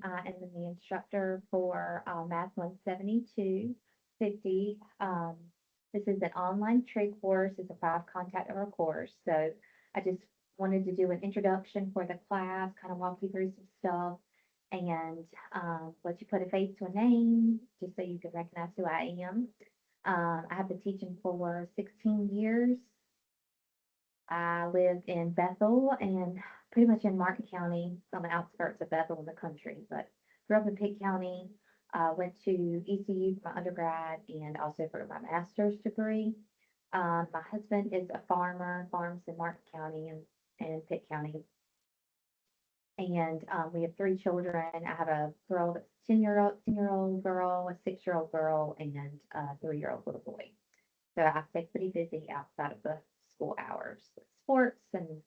I am the instructor for Math 17250. This is an online trig course. It's a 5 contact hour course. So I just wanted to do an introduction for the class, kind of walk you through some stuff and let you put a face to a name just so you can recognize who I am. I have been teaching for 16 years. I live in Bethel and pretty much in Martin County, on the outskirts of Bethel in the country, but grew up in Pitt County. Went to ECU for my undergrad and also for my master's degree. My husband is a farmer, farms in Martin County and Pitt County. And we have 3 children. I have a girl that's 10-year old girl, a 6-year-old girl, and a 3-year-old little boy. So I stay pretty busy outside of the school hours, with sports and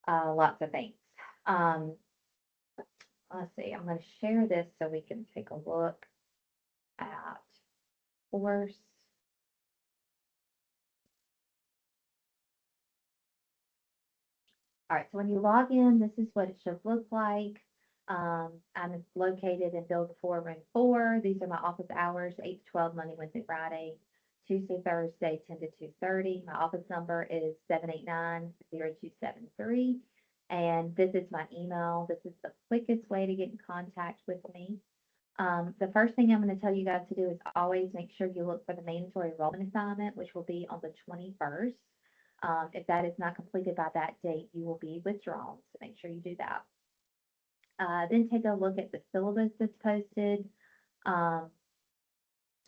lots of things. Um, let's see, I'm going to share this so we can take a look at course. All right, so when you log in, this is what it should look like. I'm located in Build 4, Room 4. These are my office hours, 8 to 12, Monday, Wednesday, Friday, Tuesday, Thursday, 10 to 2:30. My office number is 789-0273. And this is my email. This is the quickest way to get in contact with me. The first thing I'm going to tell you guys to do is always make sure you look for the mandatory enrollment assignment, which will be on the 21st. If that is not completed by that date, you will be withdrawn. So make sure you do that. Then take a look at the syllabus that's posted.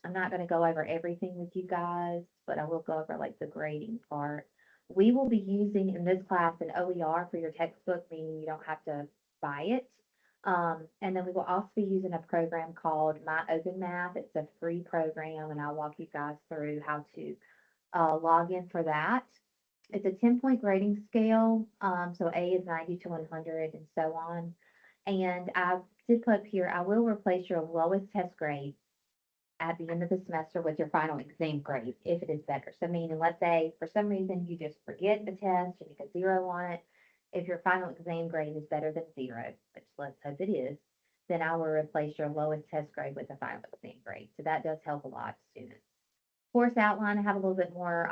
I'm not going to go over everything with you guys, but I will go over like the grading part. We will be using in this class an OER for your textbook, meaning you don't have to buy it. And then we will also be using a program called My Open Math. It's a free program, and I'll walk you guys through how to log in for that. It's a 10-point grading scale. So A is 90 to 100 and so on. And I did put up here, I will replace your lowest test grade at the end of the semester with your final exam grade if it is better. So meaning, let's say for some reason you just forget the test and you get 0 on it. If your final exam grade is better than 0, which let's hope it is, then I will replace your lowest test grade with a final exam grade. So that does help a lot, students. Course outline, I have a little bit more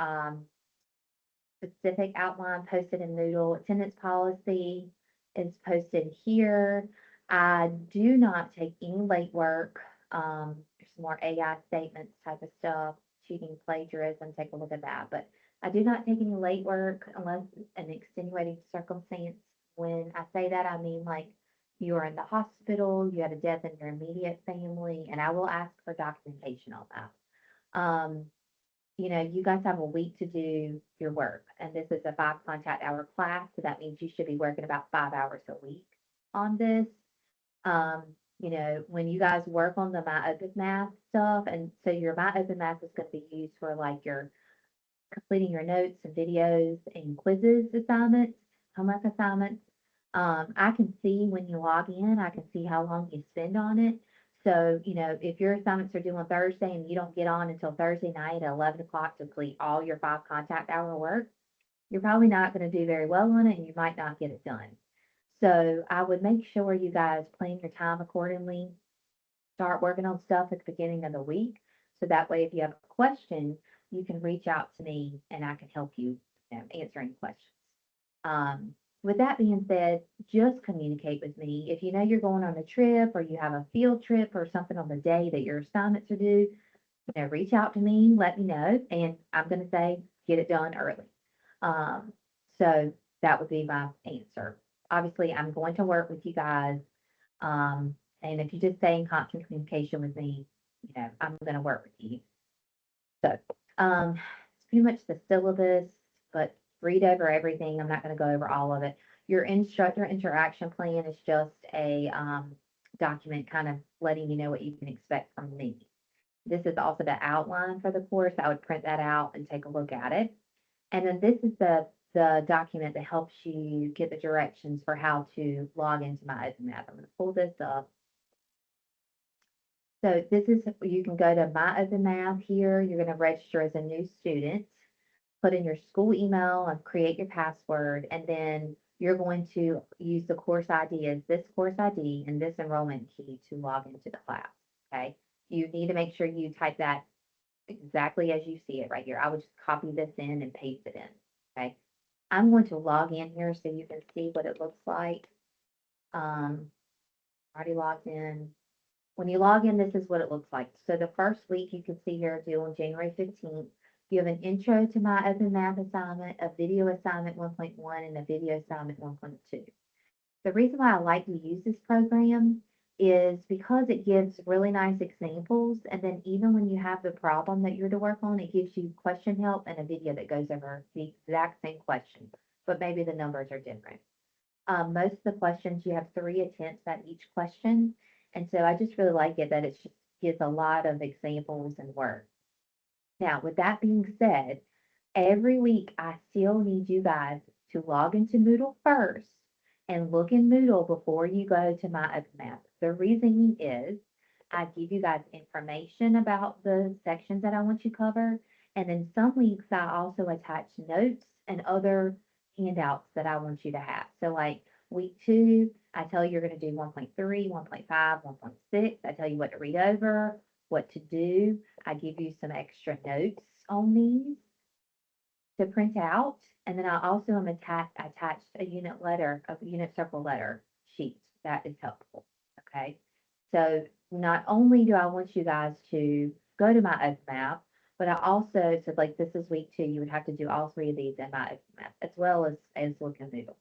specific outline posted in Moodle. Attendance policy is posted here. I do not take any late work. There's some more AI statements type of stuff, cheating, plagiarism, take a look at that. But I do not take any late work unless an extenuating circumstance. When I say that, I mean like you are in the hospital, you had a death in your immediate family, and I will ask for documentation on that. You guys have a week to do your work, and this is a 5 contact hour class, so that means you should be working about 5 hours a week on this. When you guys work on the My Open Math stuff, and so your My Open Math is going to be used for like your completing your notes and videos and quizzes assignments, homework assignments. I can see when you log in, I can see how long you spend on it. So, if your assignments are due on Thursday and you don't get on until Thursday night at 11 o'clock to complete all your 5 contact hour work, you're probably not going to do very well on it and you might not get it done. So I would make sure you guys plan your time accordingly. Start working on stuff at the beginning of the week. So that way, if you have a question, you can reach out to me and I can help you, answer any questions. With that being said, just communicate with me. If you know you're going on a trip or you have a field trip or something on the day that your assignments are due, reach out to me, let me know, and I'm going to say, get it done early. So that would be my answer. Obviously, I'm going to work with you guys. And if you just stay in constant communication with me, I'm going to work with you. So, it's pretty much the syllabus, but read over everything. I'm not going to go over all of it. Your instructor interaction plan is just a document kind of letting you know what you can expect from me. This is also the outline for the course. I would print that out and take a look at it. And then this is the document that helps you get the directions for how to log into My Open Math. I'm going to pull this up. So this is, you can go to My Open Math here. You're going to register as a new student, put in your school email and create your password. And then you're going to use the course ID as this course ID and this enrollment key to log into the class. Okay. You need to make sure you type that exactly as you see it right here. I would just copy this in and paste it in. Okay. I'm going to log in here so you can see what it looks like. Already logged in. When you log in, this is what it looks like. So the first week you can see here due on January 15th, you have an intro to my open math assignment, a video assignment 1.1, and a video assignment 1.2. The reason why I like to use this program is because it gives really nice examples. And then even when you have the problem that you're to work on, it gives you question help and a video that goes over the exact same question, but maybe the numbers are different. Most of the questions, you have 3 attempts at each question. And so I just really like it that it just gives a lot of examples and work. Now, with that being said, every week I still need you guys to log into Moodle first and look in Moodle before you go to my open math. The reasoning is I give you guys information about the sections that I want you to cover. And then some weeks I also attach notes and other handouts that I want you to have. So like week 2, I tell you you're going to do 1.3, 1.5, 1.6. I tell you what to read over, what to do. I give you some extra notes on these to print out. And then I also am attached a unit circle letter sheet that is helpful. Okay. So not only do I want you guys to go to my open math, but I also said like this is week 2, you would have to do all 3 of these in my open math as well as look in Moodle.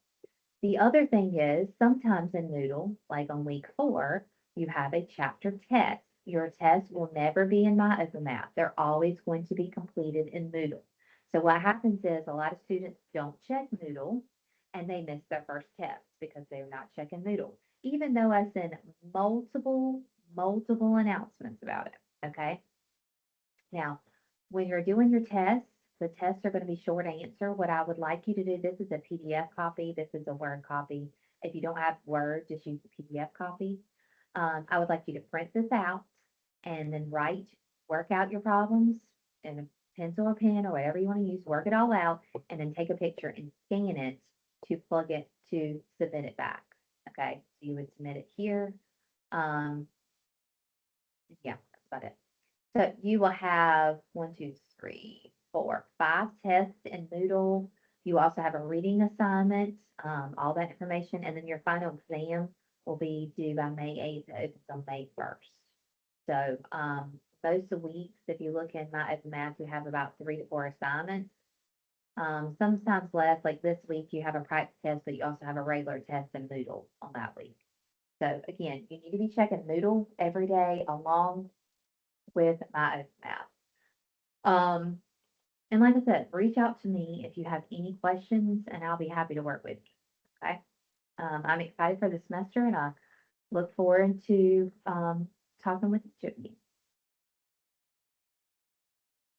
The other thing is sometimes in Moodle, like on week 4, you have a chapter test. Your test will never be in my open math. They're always going to be completed in Moodle. So what happens is a lot of students don't check Moodle and they miss their first test because they're not checking Moodle, even though I send multiple announcements about it. Okay. Now, when you're doing your tests, the tests are going to be short answer. What I would like you to do, this is a PDF copy, this is a Word copy. If you don't have Word, just use the PDF copy. I would like you to print this out and then work out your problems in a pencil or pen or whatever you want to use, work it all out, and then take a picture and scan it to plug it to submit it back. Okay, so you would submit it here. Um, yeah, that's about it. So you will have 1, 2, 3, 4, 5 tests in Moodle. You also have a reading assignment, all that information, and then your final exam will be due by May 8th. It opens on May 1st. So most of the weeks, if you look in my open math, you have about 3 to 4 assignments. Sometimes less, like this week, you have a practice test, but you also have a regular test in Moodle on that week. So again, you need to be checking Moodle every day along with my open math. And like I said, reach out to me if you have any questions and I'll be happy to work with you. Okay. I'm excited for the semester and I look forward to talking with each of you.